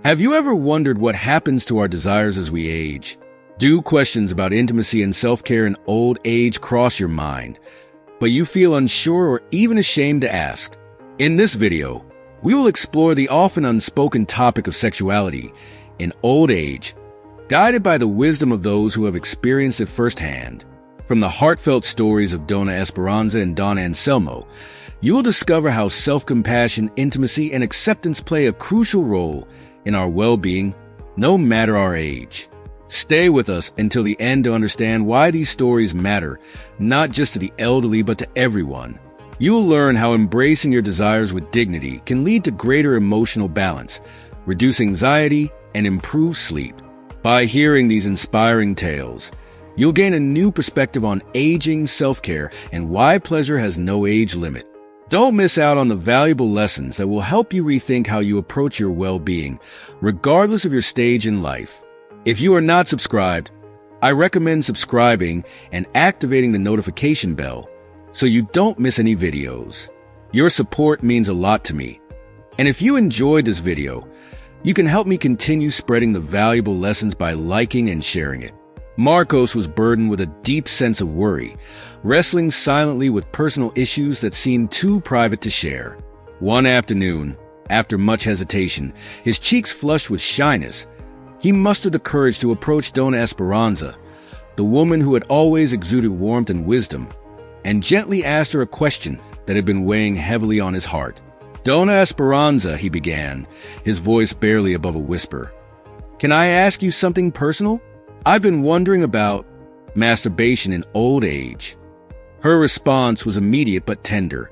Have you ever wondered what happens to our desires as we age? Do questions about intimacy and self-care in old age cross your mind, but you feel unsure or even ashamed to ask? In this video, we will explore the often unspoken topic of sexuality in old age, guided by the wisdom of those who have experienced it firsthand. From the heartfelt stories of Dona Esperanza and Don Anselmo, you will discover how self-compassion, intimacy, and acceptance play a crucial role in our well-being, no matter our age. Stay with us until the end to understand why these stories matter, not just to the elderly but to everyone. You will learn how embracing your desires with dignity can lead to greater emotional balance, reduce anxiety, and improve sleep. By hearing these inspiring tales, you'll gain a new perspective on aging, self-care, and why pleasure has no age limit. Don't miss out on the valuable lessons that will help you rethink how you approach your well-being, regardless of your stage in life. If you are not subscribed, I recommend subscribing and activating the notification bell so you don't miss any videos. Your support means a lot to me. And if you enjoyed this video, you can help me continue spreading the valuable lessons by liking and sharing it. Marcos was burdened with a deep sense of worry, wrestling silently with personal issues that seemed too private to share. One afternoon, after much hesitation, his cheeks flushed with shyness, he mustered the courage to approach Dona Esperanza, the woman who had always exuded warmth and wisdom, and gently asked her a question that had been weighing heavily on his heart. "Dona Esperanza," he began, his voice barely above a whisper, "can I ask you something personal? I've been wondering about masturbation in old age." Her response was immediate but tender,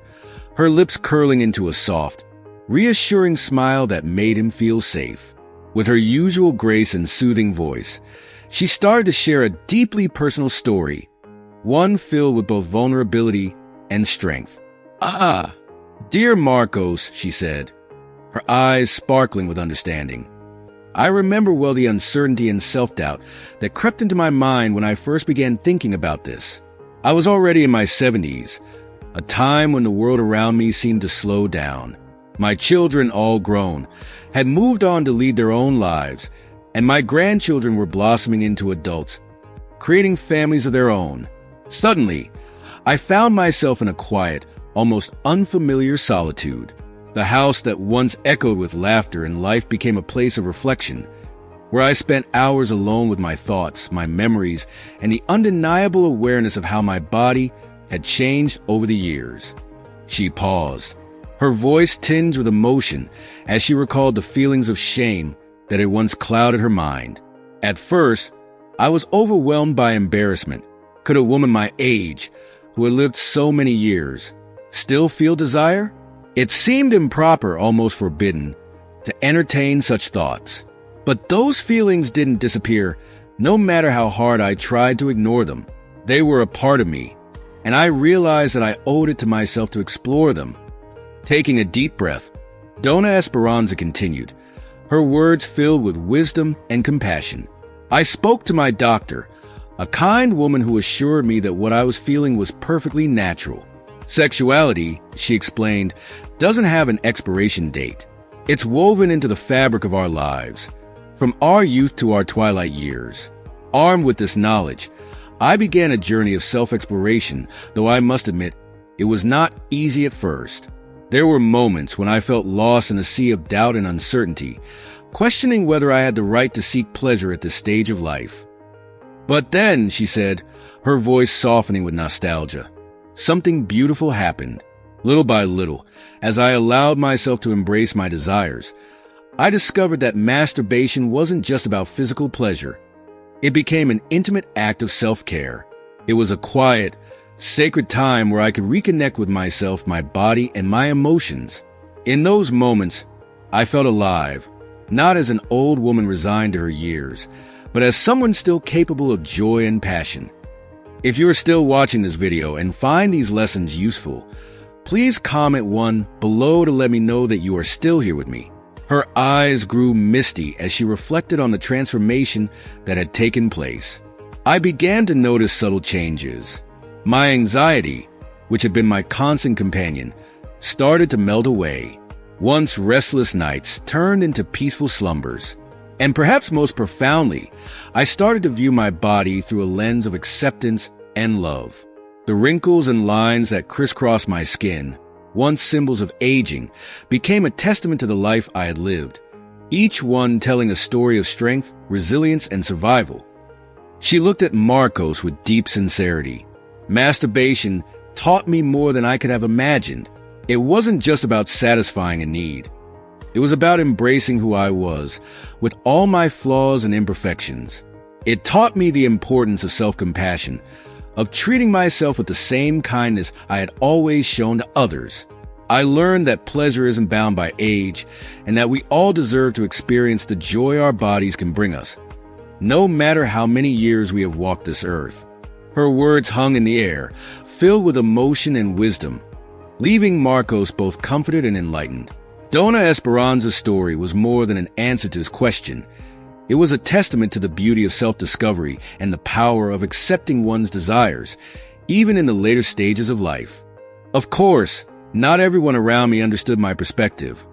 her lips curling into a soft, reassuring smile that made him feel safe. With her usual grace and soothing voice, she started to share a deeply personal story, one filled with both vulnerability and strength. "Ah, dear Marcos," she said, her eyes sparkling with understanding. "I remember well the uncertainty and self-doubt that crept into my mind when I first began thinking about this. I was already in my 70s, a time when the world around me seemed to slow down. My children, all grown, had moved on to lead their own lives, and my grandchildren were blossoming into adults, creating families of their own. Suddenly, I found myself in a quiet, almost unfamiliar solitude. The house that once echoed with laughter and life became a place of reflection, where I spent hours alone with my thoughts, my memories, and the undeniable awareness of how my body had changed over the years." She paused, her voice tinged with emotion as she recalled the feelings of shame that had once clouded her mind. "At first, I was overwhelmed by embarrassment. Could a woman my age, who had lived so many years, still feel desire? It seemed improper, almost forbidden, to entertain such thoughts. But those feelings didn't disappear, no matter how hard I tried to ignore them. They were a part of me, and I realized that I owed it to myself to explore them." Taking a deep breath, Dona Esperanza continued, her words filled with wisdom and compassion. "I spoke to my doctor, a kind woman who assured me that what I was feeling was perfectly natural. Sexuality," she explained, "doesn't have an expiration date. It's woven into the fabric of our lives, from our youth to our twilight years." Armed with this knowledge, I began a journey of self-exploration, though I must admit, it was not easy at first. There were moments when I felt lost in a sea of doubt and uncertainty, questioning whether I had the right to seek pleasure at this stage of life. "But then," she said, her voice softening with nostalgia, "something beautiful happened. Little by little, as I allowed myself to embrace my desires, I discovered that masturbation wasn't just about physical pleasure. It became an intimate act of self-care. It was a quiet, sacred time where I could reconnect with myself, my body, and my emotions. In those moments, I felt alive, not as an old woman resigned to her years, but as someone still capable of joy and passion." If you are still watching this video and find these lessons useful, please comment one below to let me know that you are still here with me. Her eyes grew misty as she reflected on the transformation that had taken place. I began to notice subtle changes. My anxiety, which had been my constant companion, started to melt away. Once restless nights turned into peaceful slumbers. And perhaps most profoundly, I started to view my body through a lens of acceptance and love. The wrinkles and lines that crisscrossed my skin, once symbols of aging, became a testament to the life I had lived, each one telling a story of strength, resilience, and survival. She looked at Marcos with deep sincerity. Masturbation taught me more than I could have imagined. It wasn't just about satisfying a need. It was about embracing who I was, with all my flaws and imperfections. It taught me the importance of self-compassion, of treating myself with the same kindness I had always shown to others. I learned that pleasure isn't bound by age, and that we all deserve to experience the joy our bodies can bring us, no matter how many years we have walked this earth. Her words hung in the air, filled with emotion and wisdom, leaving Marcos both comforted and enlightened. Dona Esperanza's story was more than an answer to his question. It was a testament to the beauty of self-discovery and the power of accepting one's desires, even in the later stages of life. Of course, not everyone around me understood my perspective.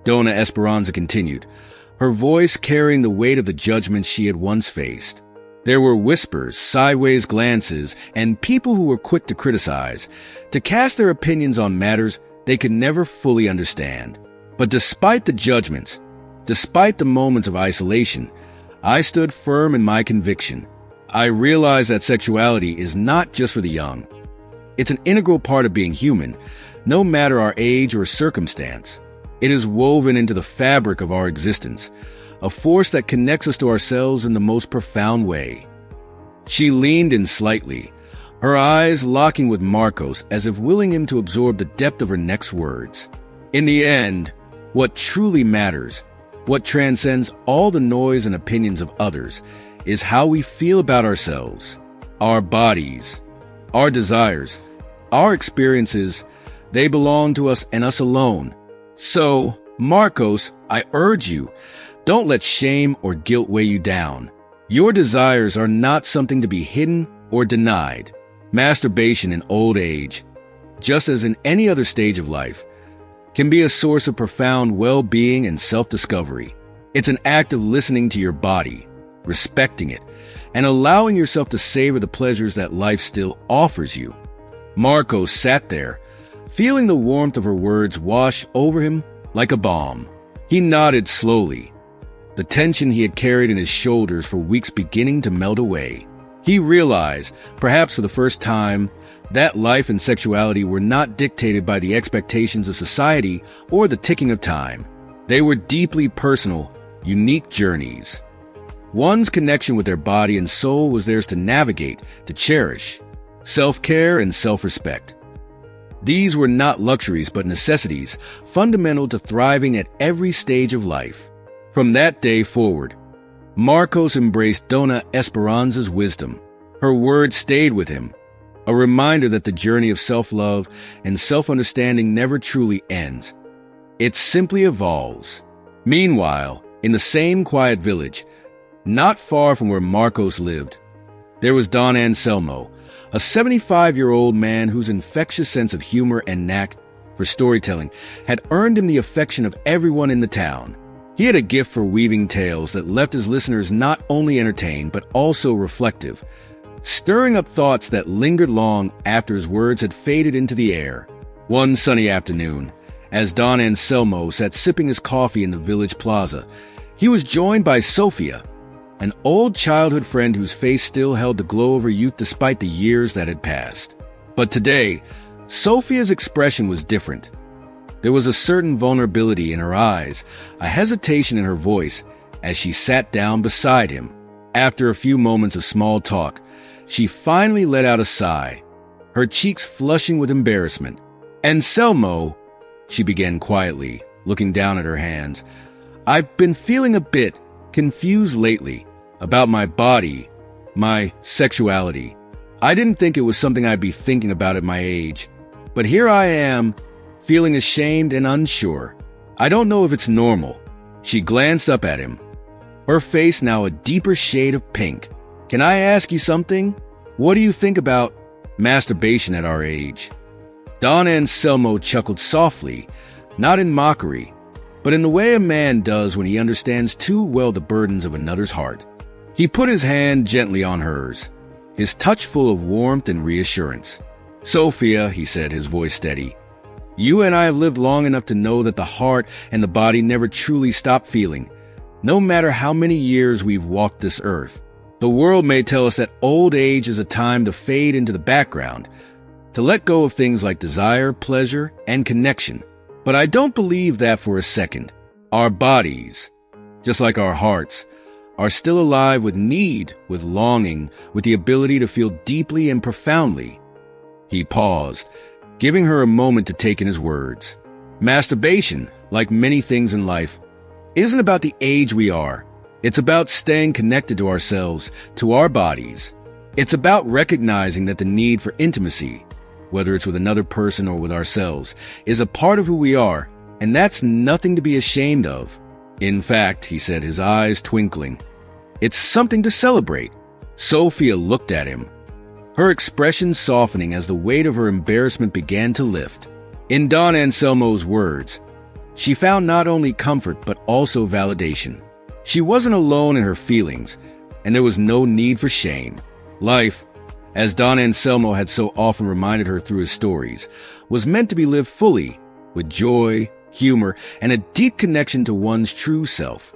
Dona Esperanza continued, her voice carrying the weight of the judgment she had once faced. There were whispers, sideways glances, and people who were quick to criticize, to cast their opinions on matters they could never fully understand. But despite the judgments, despite the moments of isolation, I stood firm in my conviction. I realized that sexuality is not just for the young. It's an integral part of being human, no matter our age or circumstance. It is woven into the fabric of our existence, a force that connects us to ourselves in the most profound way. She leaned in slightly, her eyes locking with Marcos as if willing him to absorb the depth of her next words. In the end, what truly matters, what transcends all the noise and opinions of others, is how we feel about ourselves, our bodies, our desires, our experiences. They belong to us and us alone. So, Marcos, I urge you, don't let shame or guilt weigh you down. Your desires are not something to be hidden or denied. Masturbation in old age, just as in any other stage of life, can be a source of profound well-being and self-discovery. It's an act of listening to your body, respecting it, and allowing yourself to savor the pleasures that life still offers you. Marcos sat there, feeling the warmth of her words wash over him like a balm. He nodded slowly, the tension he had carried in his shoulders for weeks beginning to melt away. He realized, perhaps for the first time, that life and sexuality were not dictated by the expectations of society or the ticking of time. They were deeply personal, unique journeys. One's connection with their body and soul was theirs to navigate, to cherish. Self-care and self-respect. These were not luxuries but necessities, fundamental to thriving at every stage of life. From that day forward, Marcos embraced Dona Esperanza's wisdom. Her words stayed with him, a reminder that the journey of self-love and self-understanding never truly ends. It simply evolves. Meanwhile, in the same quiet village, not far from where Marcos lived, there was Don Anselmo, a 75-year-old man whose infectious sense of humor and knack for storytelling had earned him the affection of everyone in the town. He had a gift for weaving tales that left his listeners not only entertained but also reflective, stirring up thoughts that lingered long after his words had faded into the air. One sunny afternoon, as Don Anselmo sat sipping his coffee in the village plaza, he was joined by Sofia, an old childhood friend whose face still held the glow of her youth despite the years that had passed. But today, Sofia's expression was different. There was a certain vulnerability in her eyes, a hesitation in her voice as she sat down beside him. After a few moments of small talk, she finally let out a sigh, her cheeks flushing with embarrassment. "Anselmo," she began quietly, looking down at her hands, "I've been feeling a bit confused lately about my body, my sexuality. I didn't think it was something I'd be thinking about at my age, but here I am, feeling ashamed and unsure. I don't know if it's normal." She glanced up at him, her face now a deeper shade of pink. "Can I ask you something? What do you think about masturbation at our age?" Don Anselmo chuckled softly, not in mockery, but in the way a man does when he understands too well the burdens of another's heart. He put his hand gently on hers, his touch full of warmth and reassurance. "Sophia," he said, his voice steady, "you and I have lived long enough to know that the heart and the body never truly stop feeling, no matter how many years we've walked this earth. The world may tell us that old age is a time to fade into the background, to let go of things like desire, pleasure, and connection. But I don't believe that for a second. Our bodies, just like our hearts, are still alive with need, with longing, with the ability to feel deeply and profoundly." He paused, giving her a moment to take in his words. Masturbation, like many things in life, isn't about the age we are. It's about staying connected to ourselves, to our bodies. It's about recognizing that the need for intimacy, whether it's with another person or with ourselves, is a part of who we are, and that's nothing to be ashamed of. In fact, he said, his eyes twinkling, it's something to celebrate. Sophia looked at him, her expression softening as the weight of her embarrassment began to lift. In Don Anselmo's words, she found not only comfort but also validation. She wasn't alone in her feelings, and there was no need for shame. Life, as Don Anselmo had so often reminded her through his stories, was meant to be lived fully, with joy, humor, and a deep connection to one's true self,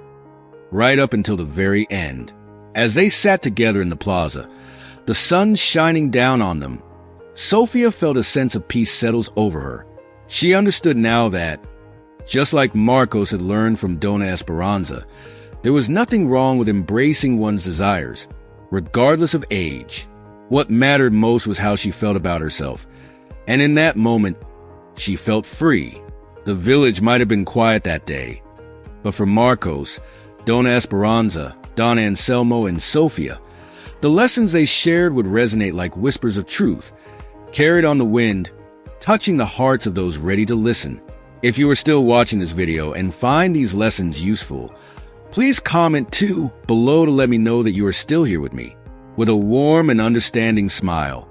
right up until the very end. As they sat together in the plaza, the sun shining down on them, Sophia felt a sense of peace settles over her. She understood now that, just like Marcos had learned from Dona Esperanza, there was nothing wrong with embracing one's desires, regardless of age. What mattered most was how she felt about herself, and in that moment, she felt free. The village might have been quiet that day, but for Marcos, Dona Esperanza, Don Anselmo, and Sophia, the lessons they shared would resonate like whispers of truth, carried on the wind, touching the hearts of those ready to listen. If you are still watching this video and find these lessons useful, please comment too below to let me know that you are still here with me. With a warm and understanding smile,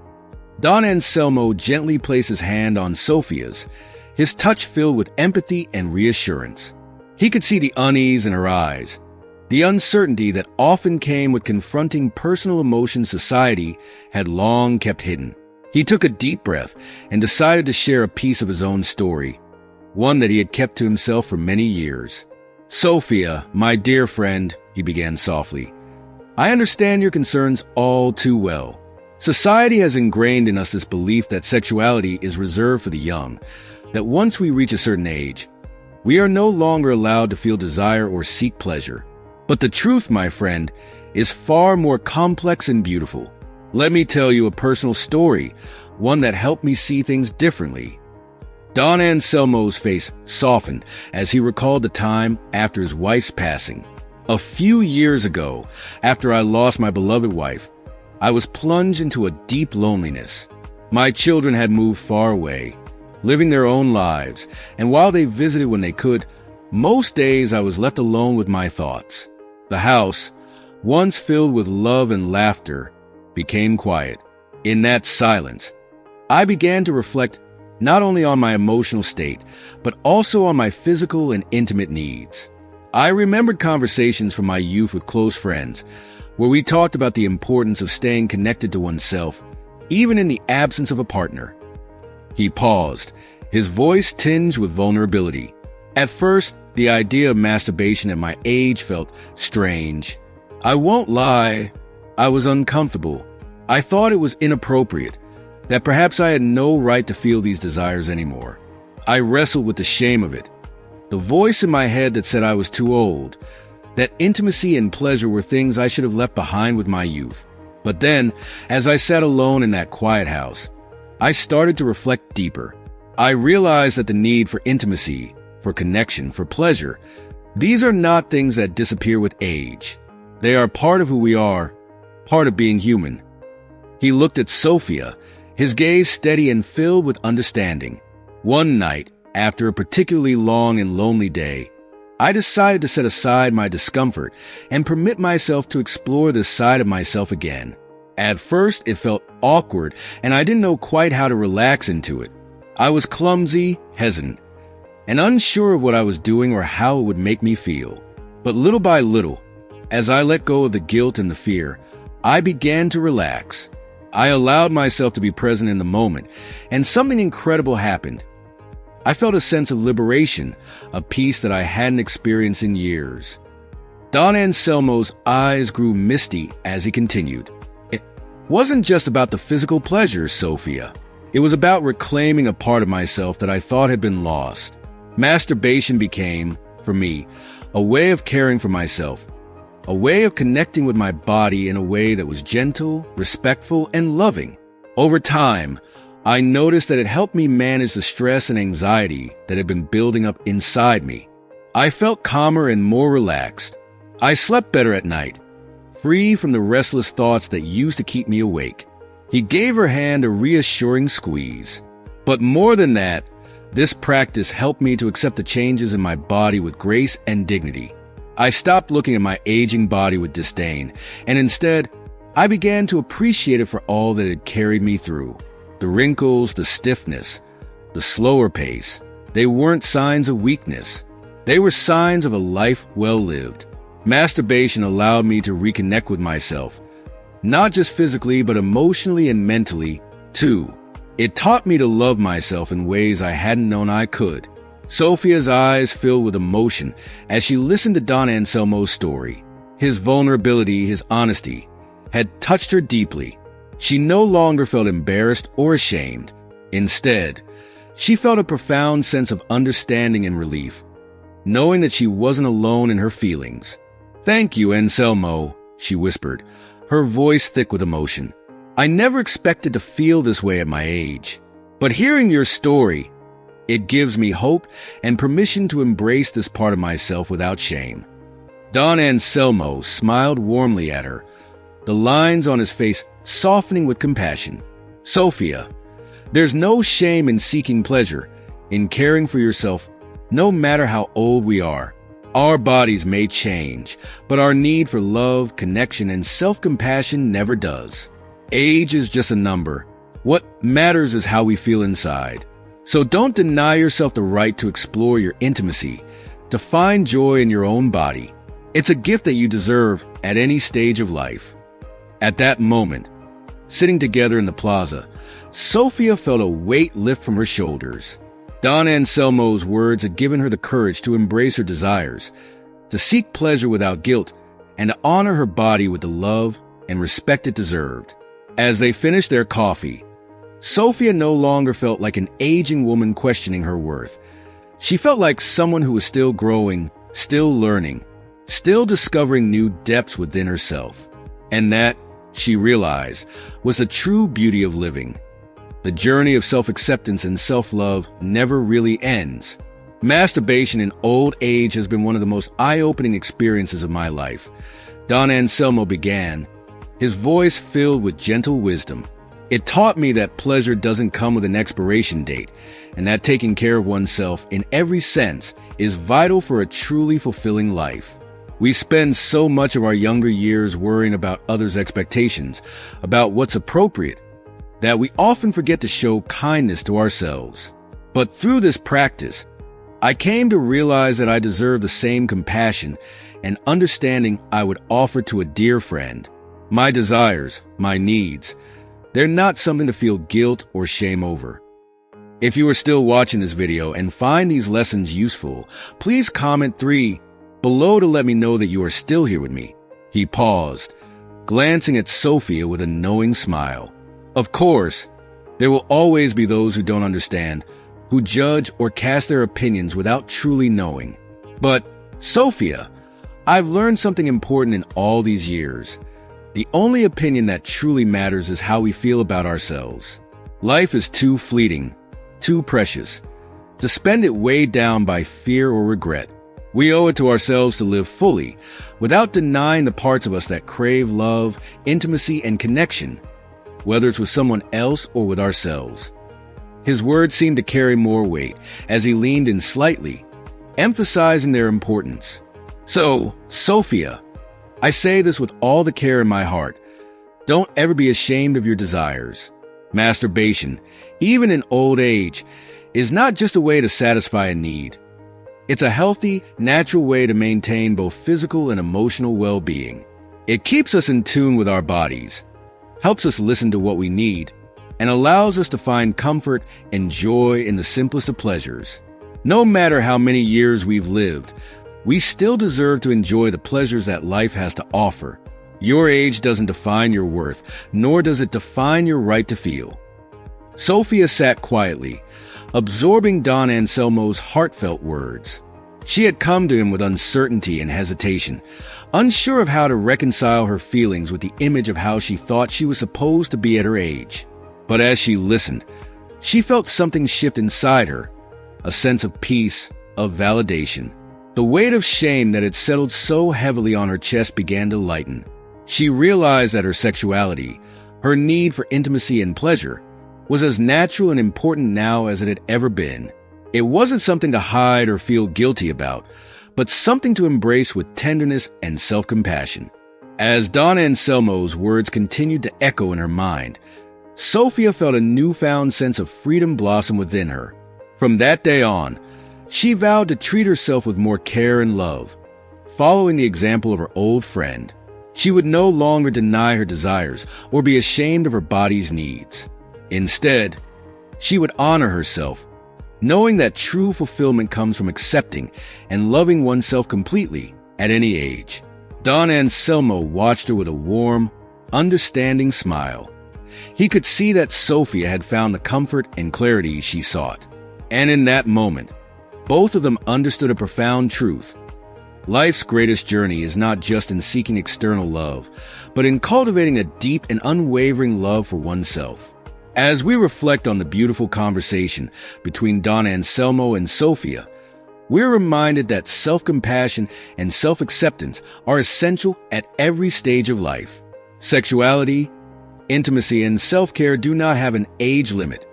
Don Anselmo gently placed his hand on Sophia's, his touch filled with empathy and reassurance. He could see the unease in her eyes, the uncertainty that often came with confronting personal emotions society had long kept hidden. He took a deep breath and decided to share a piece of his own story, one that he had kept to himself for many years. "Sophia, my dear friend," he began softly, "I understand your concerns all too well. Society has ingrained in us this belief that sexuality is reserved for the young, that once we reach a certain age, we are no longer allowed to feel desire or seek pleasure. But the truth, my friend, is far more complex and beautiful. Let me tell you a personal story, one that helped me see things differently." Don Anselmo's face softened as he recalled the time after his wife's passing. "A few years ago, after I lost my beloved wife, I was plunged into a deep loneliness. My children had moved far away, living their own lives, and while they visited when they could, most days I was left alone with my thoughts. The house, once filled with love and laughter, became quiet. In that silence, I began to reflect not only on my emotional state, but also on my physical and intimate needs. I remembered conversations from my youth with close friends, where we talked about the importance of staying connected to oneself, even in the absence of a partner." He paused, his voice tinged with vulnerability. "At first, the idea of masturbation at my age felt strange. I won't lie, I was uncomfortable. I thought it was inappropriate, that perhaps I had no right to feel these desires anymore. I wrestled with the shame of it, the voice in my head that said I was too old, that intimacy and pleasure were things I should have left behind with my youth. But then, as I sat alone in that quiet house, I started to reflect deeper. I realized that the need for intimacy, for connection, for pleasure, these are not things that disappear with age. They are part of who we are, part of being human." He looked at Sophia, his gaze steady and filled with understanding. "One night, after a particularly long and lonely day, I decided to set aside my discomfort and permit myself to explore this side of myself again. At first, it felt awkward, and I didn't know quite how to relax into it. I was clumsy, hesitant. and unsure of what I was doing or how it would make me feel. But little by little, as I let go of the guilt and the fear, I began to relax. I allowed myself to be present in the moment, and something incredible happened. I felt a sense of liberation, a peace that I hadn't experienced in years. Don Anselmo's eyes grew misty as he continued. It wasn't just about the physical pleasures, Sophia. It was about reclaiming a part of myself that I thought had been lost. Masturbation became, for me, a way of caring for myself, a way of connecting with my body in a way that was gentle, respectful, and loving. Over time, I noticed that it helped me manage the stress and anxiety that had been building up inside me. I felt calmer and more relaxed. I slept better at night, free from the restless thoughts that used to keep me awake. He gave her hand a reassuring squeeze. But more than that, this practice helped me to accept the changes in my body with grace and dignity. I stopped looking at my aging body with disdain, and instead, I began to appreciate it for all that it carried me through. The wrinkles, the stiffness, the slower pace, they weren't signs of weakness. They were signs of a life well lived. Masturbation allowed me to reconnect with myself, not just physically, but emotionally and mentally, too. It taught me to love myself in ways I hadn't known I could. Sophia's eyes filled with emotion as she listened to Don Anselmo's story. His vulnerability, his honesty, had touched her deeply. She no longer felt embarrassed or ashamed. Instead, she felt a profound sense of understanding and relief, knowing that she wasn't alone in her feelings. "Thank you, Anselmo," she whispered, her voice thick with emotion. "I never expected to feel this way at my age. But hearing your story, it gives me hope and permission to embrace this part of myself without shame." Don Anselmo smiled warmly at her, the lines on his face softening with compassion. "Sophia, there's no shame in seeking pleasure, in caring for yourself, no matter how old we are. Our bodies may change, but our need for love, connection, and self-compassion never does. Age is just a number. What matters is how we feel inside. So don't deny yourself the right to explore your intimacy, to find joy in your own body. It's a gift that you deserve at any stage of life." At that moment, sitting together in the plaza, Sophia felt a weight lift from her shoulders. Don Anselmo's words had given her the courage to embrace her desires, to seek pleasure without guilt, and to honor her body with the love and respect it deserved. As they finished their coffee, Sophia no longer felt like an aging woman questioning her worth. She felt like someone who was still growing, still learning, still discovering new depths within herself. And that, she realized, was the true beauty of living. The journey of self-acceptance and self-love never really ends. Masturbation in old age has been one of the most eye-opening experiences of my life. Don Anselmo began, his voice filled with gentle wisdom. It taught me that pleasure doesn't come with an expiration date, and that taking care of oneself in every sense is vital for a truly fulfilling life. We spend so much of our younger years worrying about others' expectations, about what's appropriate, that we often forget to show kindness to ourselves. But through this practice, I came to realize that I deserve the same compassion and understanding I would offer to a dear friend. My desires, my needs, they're not something to feel guilt or shame over. If you are still watching this video and find these lessons useful, please comment 3 below to let me know that you are still here with me. He paused, glancing at Sophia with a knowing smile. Of course, there will always be those who don't understand, who judge or cast their opinions without truly knowing. But, Sophia, I've learned something important in all these years. The only opinion that truly matters is how we feel about ourselves. Life is too fleeting, too precious, to spend it weighed down by fear or regret. We owe it to ourselves to live fully, without denying the parts of us that crave love, intimacy, and connection, whether it's with someone else or with ourselves. His words seemed to carry more weight as he leaned in slightly, emphasizing their importance. So, Sophia, I say this with all the care in my heart. Don't ever be ashamed of your desires. Masturbation, even in old age, is not just a way to satisfy a need. It's a healthy, natural way to maintain both physical and emotional well-being. It keeps us in tune with our bodies, helps us listen to what we need, and allows us to find comfort and joy in the simplest of pleasures. No matter how many years we've lived, we still deserve to enjoy the pleasures that life has to offer. Your age doesn't define your worth, nor does it define your right to feel. Sophia sat quietly, absorbing Don Anselmo's heartfelt words. She had come to him with uncertainty and hesitation, unsure of how to reconcile her feelings with the image of how she thought she was supposed to be at her age. But as she listened, she felt something shift inside her, a sense of peace, of validation. The weight of shame that had settled so heavily on her chest began to lighten. She realized that her sexuality, her need for intimacy and pleasure, was as natural and important now as it had ever been. It wasn't something to hide or feel guilty about, but something to embrace with tenderness and self-compassion. As Don Anselmo's words continued to echo in her mind, Sophia felt a newfound sense of freedom blossom within her. From that day on, she vowed to treat herself with more care and love. Following the example of her old friend, she would no longer deny her desires or be ashamed of her body's needs. Instead, she would honor herself, knowing that true fulfillment comes from accepting and loving oneself completely at any age. Don Anselmo watched her with a warm, understanding smile. He could see that Sophia had found the comfort and clarity she sought. And in that moment, both of them understood a profound truth. Life's greatest journey is not just in seeking external love, but in cultivating a deep and unwavering love for oneself. As we reflect on the beautiful conversation between Don Anselmo and Sophia, we're reminded that self-compassion and self-acceptance are essential at every stage of life. Sexuality, intimacy, and self-care do not have an age limit.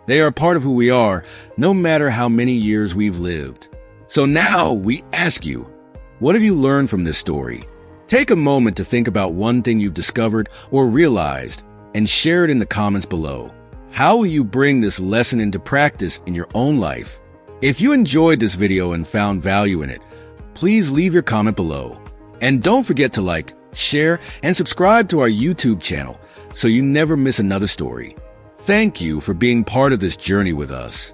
They are part of who we are, no matter how many years we've lived. So now we ask you, what have you learned from this story? Take a moment to think about one thing you've discovered or realized and share it in the comments below. How will you bring this lesson into practice in your own life? If you enjoyed this video and found value in it, please leave your comment below. And don't forget to like, share, and subscribe to our YouTube channel so you never miss another story. Thank you for being part of this journey with us.